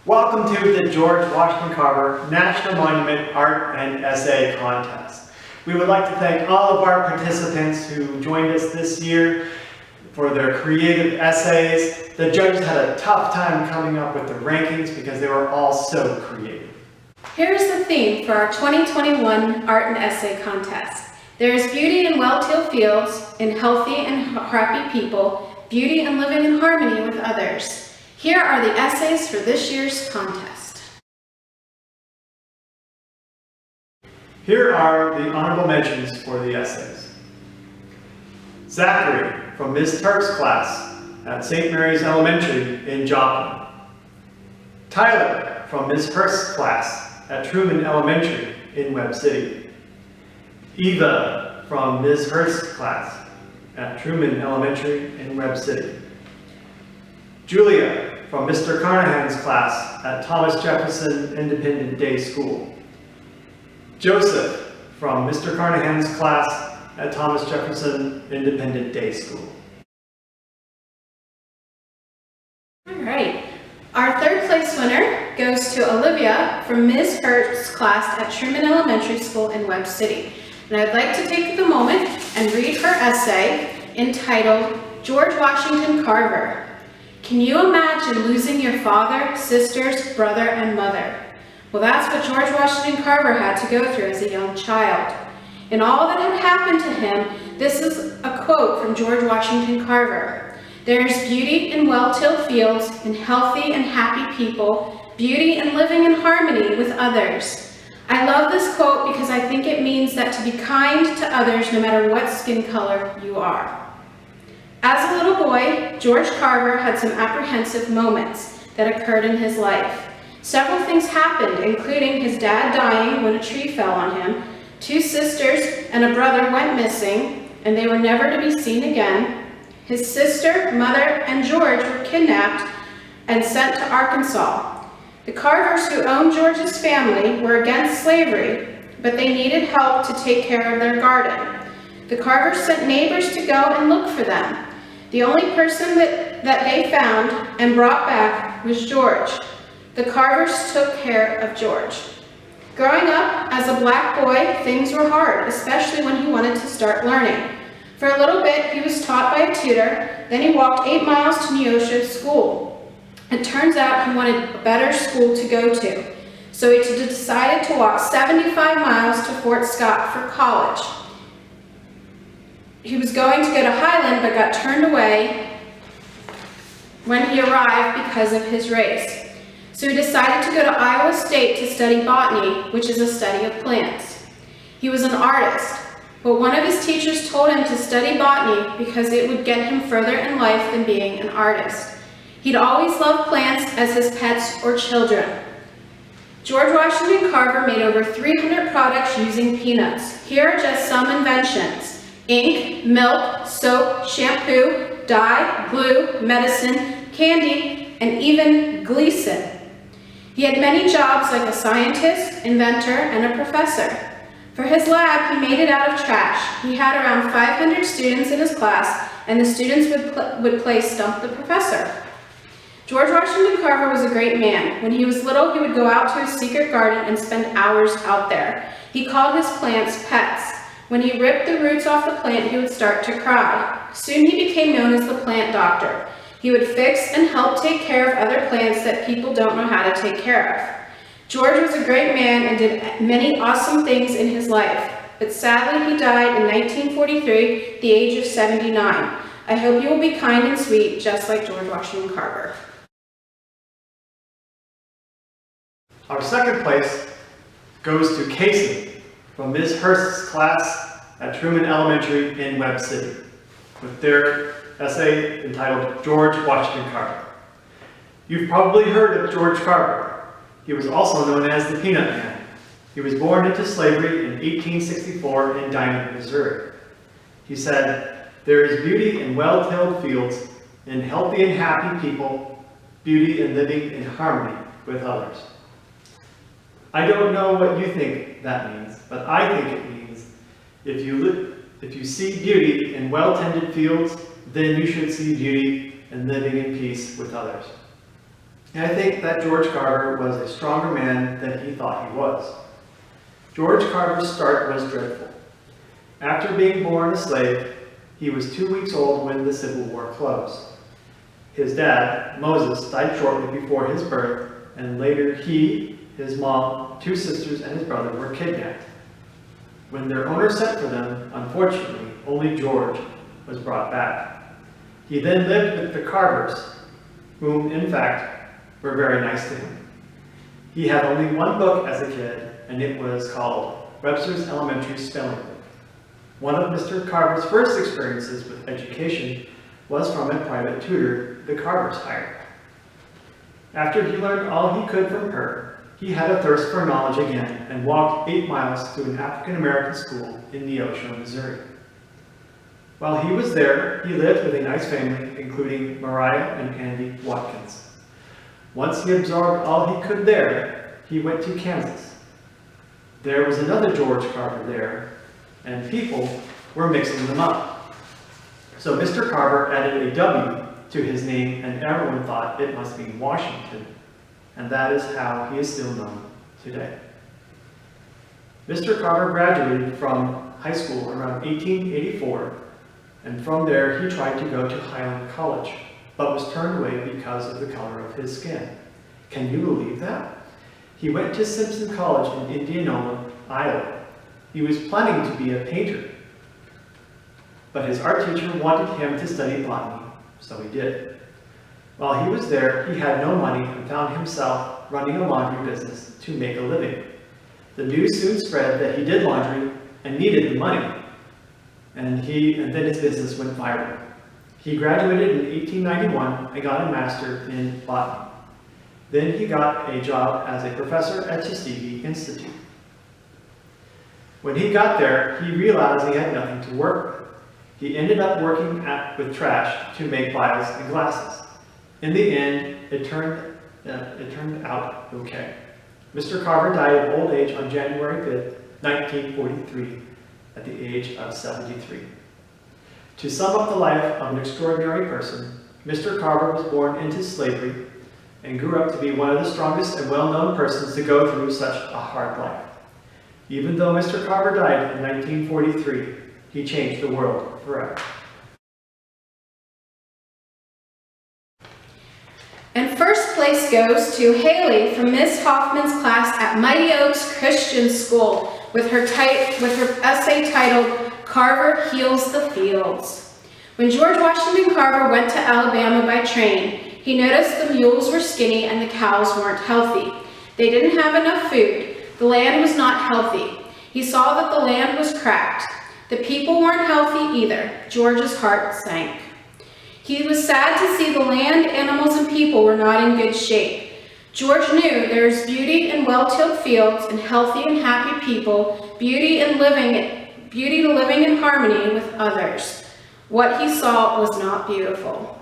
Welcome to the George Washington Carver National Monument Art and Essay Contest. We would like to thank all of our participants who joined us this year for their creative essays. The judges had a tough time coming up with the rankings because they were all so creative. Here's the theme for our 2021 Art and Essay Contest. There is beauty in well-tilled fields, in healthy and happy people, beauty in living in harmony with others. Here are the essays for this year's contest. Here are the honorable mentions for the essays. Zachary from Ms. Turk's class at St. Mary's Elementary in Joplin. Tyler from Ms. Hurst's class at Truman Elementary in Webb City. Eva from Ms. Hurst's class at Truman Elementary in Webb City. Julia from Mr. Carnahan's class at Thomas Jefferson Independent Day School. Joseph from Mr. Carnahan's class at Thomas Jefferson Independent Day School. All right, our third place winner goes to Olivia from Ms. Hurst's class at Truman Elementary School in Webb City. And I'd like to take the moment and read her essay entitled George Washington Carver. Can you imagine losing your father, sisters, brother, and mother? Well, that's what George Washington Carver had to go through as a young child. In all that had happened to him, this is a quote from George Washington Carver. There is beauty in well-tilled fields, in healthy and happy people, beauty in living in harmony with others. I love this quote because I think it means that to be kind to others no matter what skin color you are. As a little boy, George Carver had some apprehensive moments that occurred in his life. Several things happened, including his dad dying when a tree fell on him, 2 sisters and a brother went missing, and they were never to be seen again. His sister, mother, and George were kidnapped and sent to Arkansas. The Carvers who owned George's family were against slavery, but they needed help to take care of their garden. The Carvers sent neighbors to go and look for them. The only person that they found and brought back was George. The Carvers took care of George. Growing up as a black boy, things were hard, especially when he wanted to start learning. For a little bit, he was taught by a tutor, then he walked 8 miles to Neosho School. It turns out he wanted a better school to go to, so he decided to walk 75 miles to Fort Scott for college. He was going to go to Highland but got turned away when he arrived because of his race. So he decided to go to Iowa State to study botany, which is a study of plants. He was an artist, but one of his teachers told him to study botany because it would get him further in life than being an artist. He'd always loved plants as his pets or children. George Washington Carver made over 300 products using peanuts. Here are just some inventions: ink, milk, soap, shampoo, dye, glue, medicine, candy, and even Gleason. He had many jobs like a scientist, inventor, and a professor. For his lab, he made it out of trash. He had around 500 students in his class, and the students would play Stump the Professor. George Washington Carver was a great man. When he was little, he would go out to his secret garden and spend hours out there. He called his plants pets. When he ripped the roots off the plant, he would start to cry. Soon he became known as the plant doctor. He would fix and help take care of other plants that people don't know how to take care of. George was a great man and did many awesome things in his life, but sadly he died in 1943 at the age of 79. I hope you will be kind and sweet, just like George Washington Carver. Our second place goes to Casey from Ms. Hurst's class at Truman Elementary in Webb City with their essay entitled George Washington Carver. You've probably heard of George Carver. He was also known as the Peanut Man. He was born into slavery in 1864 in Diamond, Missouri. He said, "There is beauty in well-tilled fields, in healthy and happy people, beauty in living in harmony with others." I don't know what you think that means, but I think it means if you see beauty in well-tended fields, then you should see beauty in living in peace with others. And I think that George Carver was a stronger man than he thought he was. George Carver's start was dreadful. After being born a slave, he was 2 weeks old when the Civil War closed. His dad, Moses, died shortly before his birth, and later he, his mom, 2 sisters, and his brother were kidnapped. When their owner sent for them, unfortunately, only George was brought back. He then lived with the Carvers, whom, in fact, were very nice to him. He had only one book as a kid, and it was called Webster's Elementary Spelling Book. One of Mr. Carver's first experiences with education was from a private tutor the Carvers hired. After he learned all he could from her, he had a thirst for knowledge again and walked 8 miles to an African-American school in Neosho, Missouri. While he was there, he lived with a nice family, including Mariah and Andy Watkins. Once he absorbed all he could there, he went to Kansas. There was another George Carver there, and people were mixing them up. So Mr. Carver added a W to his name, and everyone thought it must mean Washington, and that is how he is still known today. Mr. Carver graduated from high school around 1884, and from there he tried to go to Highland College, but was turned away because of the color of his skin. Can you believe that? He went to Simpson College in Indianola, Iowa. He was planning to be a painter, but his art teacher wanted him to study botany, so he did. While he was there, he had no money and found himself running a laundry business to make a living. The news soon spread that he did laundry and needed the money, and then his business went viral. He graduated in 1891 and got a master in botany. Then he got a job as a professor at Tuskegee Institute. When he got there, he realized he had nothing to work with. He ended up working with trash to make vials and glasses. In the end, it turned out okay. Mr. Carver died of old age on January 5th, 1943, at the age of 73. To sum up the life of an extraordinary person, Mr. Carver was born into slavery and grew up to be one of the strongest and well-known persons to go through such a hard life. Even though Mr. Carver died in 1943, he changed the world forever. And first place goes to Haley from Miss Hoffman's class at Mighty Oaks Christian School with her essay titled, Carver Heals the Fields. When George Washington Carver went to Alabama by train, he noticed the mules were skinny and the cows weren't healthy. They didn't have enough food. The land was not healthy. He saw that the land was cracked. The people weren't healthy either. George's heart sank. He was sad to see the land, animals, and people were not in good shape. George knew there is beauty in well-tilled fields and healthy and happy people, beauty to living in harmony with others. What he saw was not beautiful.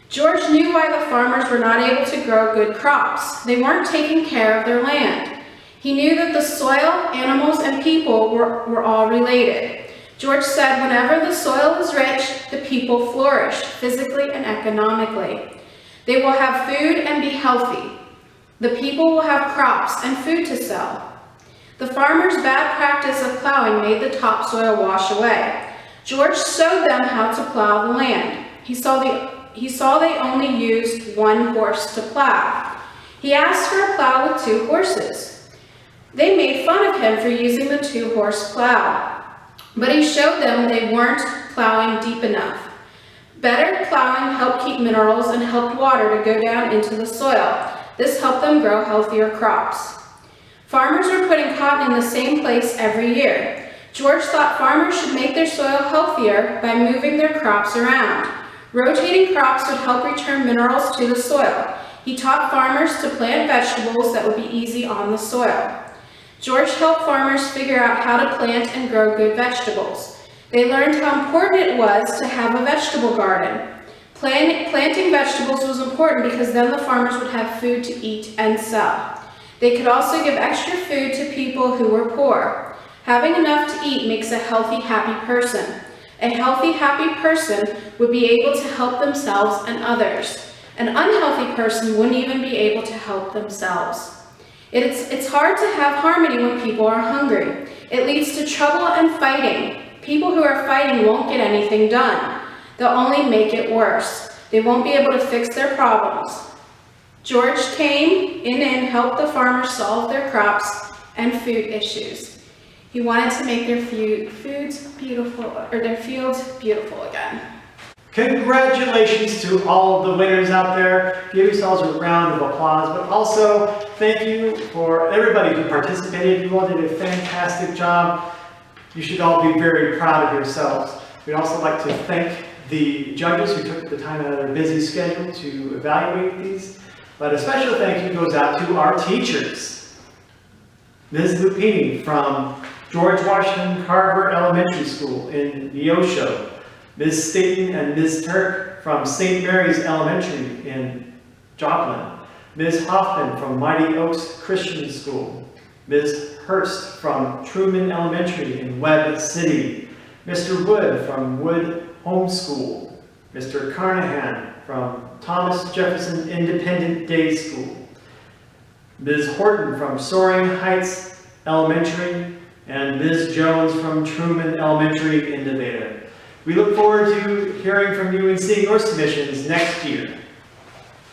George knew why the farmers were not able to grow good crops. They weren't taking care of their land. He knew that the soil, animals, and people were all related. George said, whenever the soil is rich, the people flourish, physically and economically. They will have food and be healthy. The people will have crops and food to sell. The farmers' bad practice of plowing made the topsoil wash away. George showed them how to plow the land. He saw they only used one horse to plow. He asked for a plow with 2 horses. They made fun of him for using the 2-horse plow. But he showed them they weren't plowing deep enough. Better plowing helped keep minerals and helped water to go down into the soil. This helped them grow healthier crops. Farmers were putting cotton in the same place every year. George thought farmers should make their soil healthier by moving their crops around. Rotating crops would help return minerals to the soil. He taught farmers to plant vegetables that would be easy on the soil. George helped farmers figure out how to plant and grow good vegetables. They learned how important it was to have a vegetable garden. Planting vegetables was important because then the farmers would have food to eat and sell. They could also give extra food to people who were poor. Having enough to eat makes a healthy, happy person. A healthy, happy person would be able to help themselves and others. An unhealthy person wouldn't even be able to help themselves. It's hard to have harmony when people are hungry. It leads to trouble and fighting. People who are fighting won't get anything done. They'll only make it worse. They won't be able to fix their problems. George came in and helped the farmers solve their crops and food issues. He wanted to make their fields beautiful again. Congratulations to all of the winners out there. Give yourselves a round of applause, but also thank you for everybody who participated. You all did a fantastic job. You should all be very proud of yourselves. We'd also like to thank the judges who took the time out of their busy schedule to evaluate these. But a special thank you goes out to our teachers. Ms. Lupini from George Washington Carver Elementary School in Neosho. Ms. Staten and Ms. Turk from St. Mary's Elementary in Joplin. Ms. Hoffman from Mighty Oaks Christian School. Ms. Hurst from Truman Elementary in Webb City. Mr. Wood from Wood Home School. Mr. Carnahan from Thomas Jefferson Independent Day School. Ms. Horton from Soaring Heights Elementary, and Ms. Jones from Truman Elementary in Nevada. We look forward to hearing from you and seeing your submissions next year.